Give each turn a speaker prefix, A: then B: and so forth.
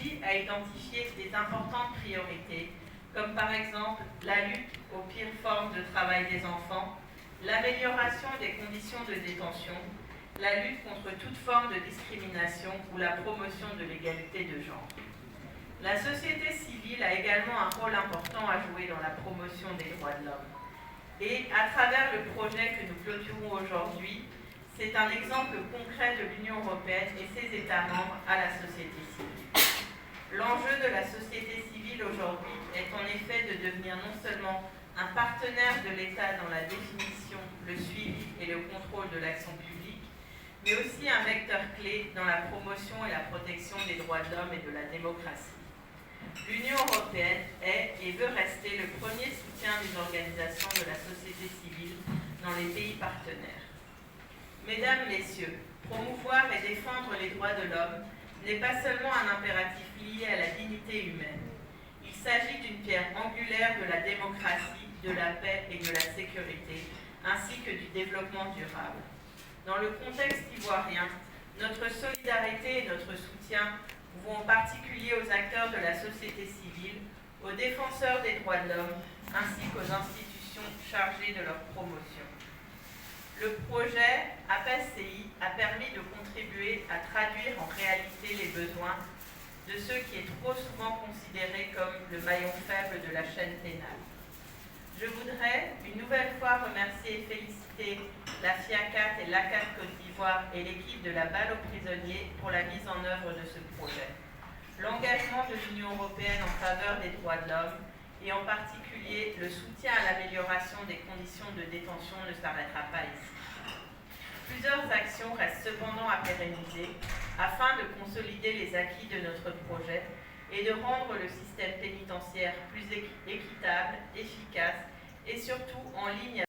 A: stratégie a identifié des importantes priorités, comme par exemple la lutte aux pires formes de travail des enfants, l'amélioration des conditions de détention, la lutte contre toute forme de discrimination ou la promotion de l'égalité de genre. La société civile a également un rôle important à jouer dans la promotion des droits de l'homme. Et à travers le projet que nous clôturons aujourd'hui, c'est un exemple concret de l'Union européenne et ses États membres à la société civile. L'enjeu de la société civile aujourd'hui est en effet de devenir non seulement un partenaire de l'État dans la définition, le suivi et le contrôle de l'action publique, mais aussi un vecteur clé dans la promotion et la protection des droits de l'homme et de la démocratie. L'Union européenne est et veut rester le premier soutien des organisations de la société civile dans les pays partenaires. Mesdames, Messieurs, promouvoir et défendre les droits de l'homme n'est pas seulement un impératif lié à la dignité humaine. Il s'agit d'une pierre angulaire de la démocratie, de la paix et de la sécurité, ainsi que du développement durable. Dans le contexte ivoirien, notre solidarité et notre soutien vont en particulier aux acteurs de la société civile, aux défenseurs des droits de l'homme, ainsi qu'aux institutions chargées de leur promotion. Le projet APES-CI a permis de contribuer à traduire en réalité les besoins de ceux qui est trop souvent considéré comme le maillon faible de la chaîne pénale. Je voudrais une nouvelle fois remercier et féliciter la FIACAT et l'ACAT Côte d'Ivoire et l'équipe de la balle aux prisonniers pour la mise en œuvre de ce projet. L'engagement de l'Union européenne en faveur des droits de l'homme et en particulier le soutien à l'amélioration des conditions de détention ne s'arrêtera pas ici. Plusieurs actions restent cependant à pérenniser afin de consolider les acquis de notre projet et de rendre le système pénitentiaire plus équitable, efficace et surtout en ligne